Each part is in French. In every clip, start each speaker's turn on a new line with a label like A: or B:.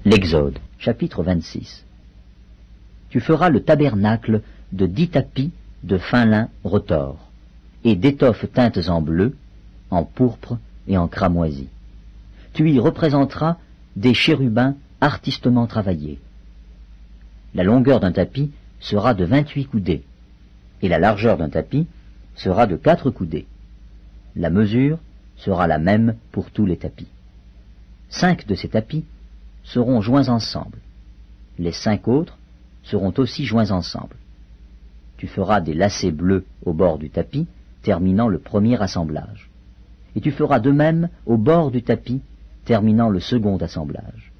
A: L'Exode, chapitre 26. Tu feras le tabernacle de 10 tapis de fin lin retors, et d'étoffes teintes en bleu, en pourpre et en cramoisi. Tu y représenteras des chérubins artistement travaillés. La longueur d'un tapis sera de 28 coudées, et la largeur d'un tapis sera de 4 coudées. La mesure sera la même pour tous les tapis. 5 de ces tapis seront joints ensemble. Les 5 autres seront aussi joints ensemble. Tu feras des lacets bleus au bord du tapis, terminant le premier assemblage. Et tu feras de même au bord du tapis, terminant le second assemblage.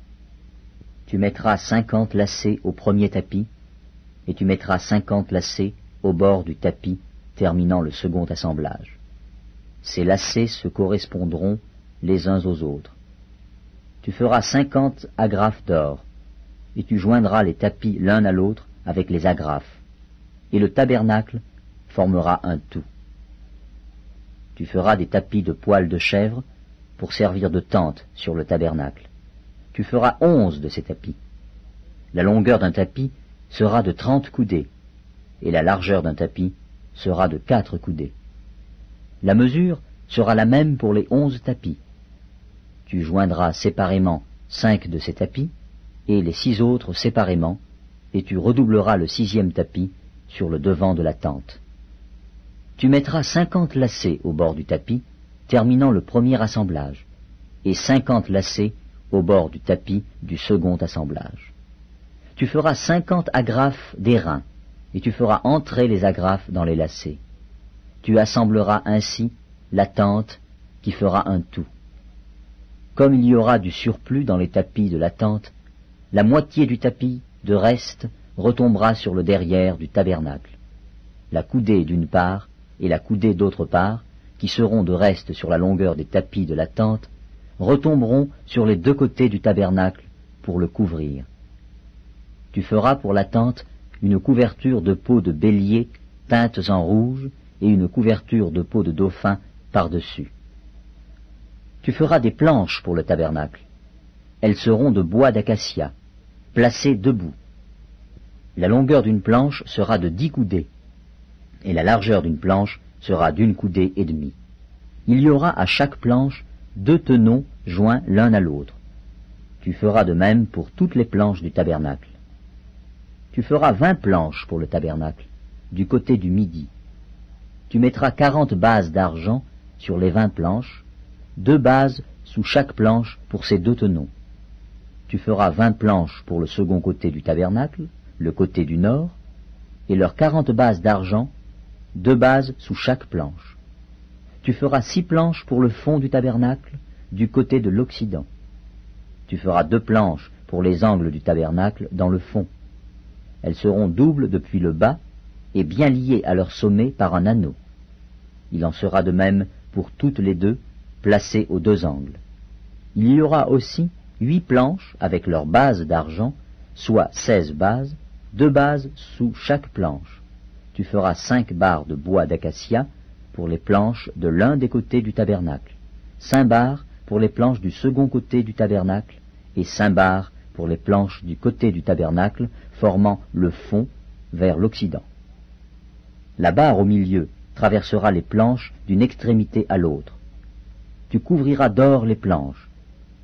A: Tu mettras 50 lacets au premier tapis, et tu mettras 50 lacets au bord du tapis, terminant le second assemblage. Ces lacets se correspondront les uns aux autres. Tu feras 50 agrafes d'or, et tu joindras les tapis l'un à l'autre avec les agrafes, et le tabernacle formera un tout. Tu feras des tapis de poils de chèvre pour servir de tente sur le tabernacle. Tu feras 11 de ces tapis. La longueur d'un tapis sera de 30 coudées, et la largeur d'un tapis sera de 4 coudées. La mesure sera la même pour les 11 tapis. Tu joindras séparément 5 de ces tapis, et les 6 autres séparément, et tu redoubleras le 6e tapis sur le devant de la tente. Tu mettras 50 lacets au bord du tapis, terminant le premier assemblage, et 50 lacets au bord du tapis du second assemblage. Tu feras 50 agrafes d'airain, et tu feras entrer les agrafes dans les lacets. Tu assembleras ainsi la tente qui fera un tout. Comme il y aura du surplus dans les tapis de la tente, la moitié du tapis de reste retombera sur le derrière du tabernacle. La coudée d'une part et la coudée d'autre part, qui seront de reste sur la longueur des tapis de la tente, retomberont sur les 2 côtés du tabernacle pour le couvrir. Tu feras pour la tente une couverture de peau de bélier teintes en rouge et une couverture de peau de dauphin par-dessus. Tu feras des planches pour le tabernacle. Elles seront de bois d'acacia, placées debout. La longueur d'une planche sera de 10 coudées, et la largeur d'une planche sera d'1 coudée et demie. Il y aura à chaque planche 2 tenons joints l'un à l'autre. Tu feras de même pour toutes les planches du tabernacle. Tu feras 20 planches pour le tabernacle, du côté du midi. Tu mettras 40 bases d'argent sur les 20 planches, 2 bases sous chaque planche pour ces 2 tenons. Tu feras 20 planches pour le second côté du tabernacle, le côté du nord, et leurs 40 bases d'argent, 2 bases sous chaque planche. Tu feras 6 planches pour le fond du tabernacle, du côté de l'occident. Tu feras 2 planches pour les angles du tabernacle dans le fond. Elles seront doubles depuis le bas et bien liées à leur sommet par un anneau. Il en sera de même pour toutes les 2, placées aux 2 angles. Il y aura aussi 8 planches avec leurs bases d'argent, soit 16 bases, 2 bases sous chaque planche. Tu feras 5 barres de bois d'acacia pour les planches de l'un des côtés du tabernacle, 5 barres pour les planches du second côté du tabernacle, et 5 barres pour les planches du côté du tabernacle formant le fond vers l'occident. La barre au milieu traversera les planches d'une extrémité à l'autre. Tu couvriras d'or les planches,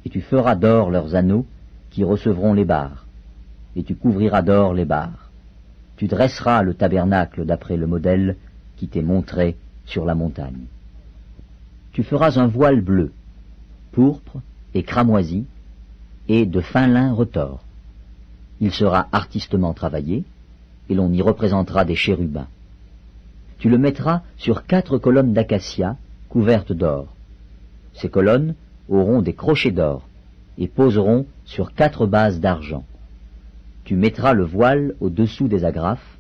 A: et tu feras d'or leurs anneaux qui recevront les barres, et tu couvriras d'or les barres. Tu dresseras le tabernacle d'après le modèle qui t'est montré sur la montagne. Tu feras un voile bleu, pourpre et cramoisi, et de fin lin retors. Il sera artistement travaillé, et l'on y représentera des chérubins. Tu le mettras sur 4 colonnes d'acacia couvertes d'or. Ces colonnes auront des crochets d'or, et poseront sur 4 bases d'argent. Tu mettras le voile au-dessous des agrafes,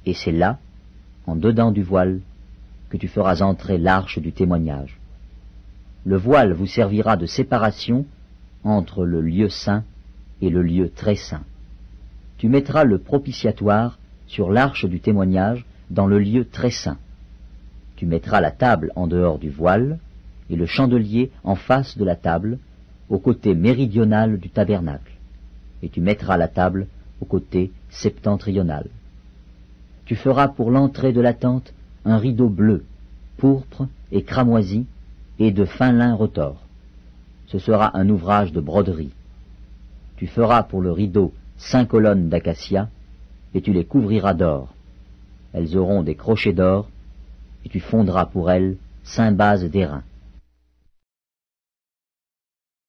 A: et c'est là, en dedans du voile, que tu feras entrer l'arche du témoignage. Le voile vous servira de séparation entre le lieu saint et le lieu très saint. Tu mettras le propitiatoire sur l'arche du témoignage dans le lieu très saint. Tu mettras la table en dehors du voile, et le chandelier en face de la table, au côté méridional du tabernacle. et tu mettras la table au côté septentrional. Tu feras pour l'entrée de la tente un rideau bleu, pourpre et cramoisi, et de fin lin retors. Ce sera un ouvrage de broderie. Tu feras pour le rideau 5 colonnes d'acacia, et tu les couvriras d'or. Elles auront des crochets d'or, et tu fondras pour elles 5 bases d'airain.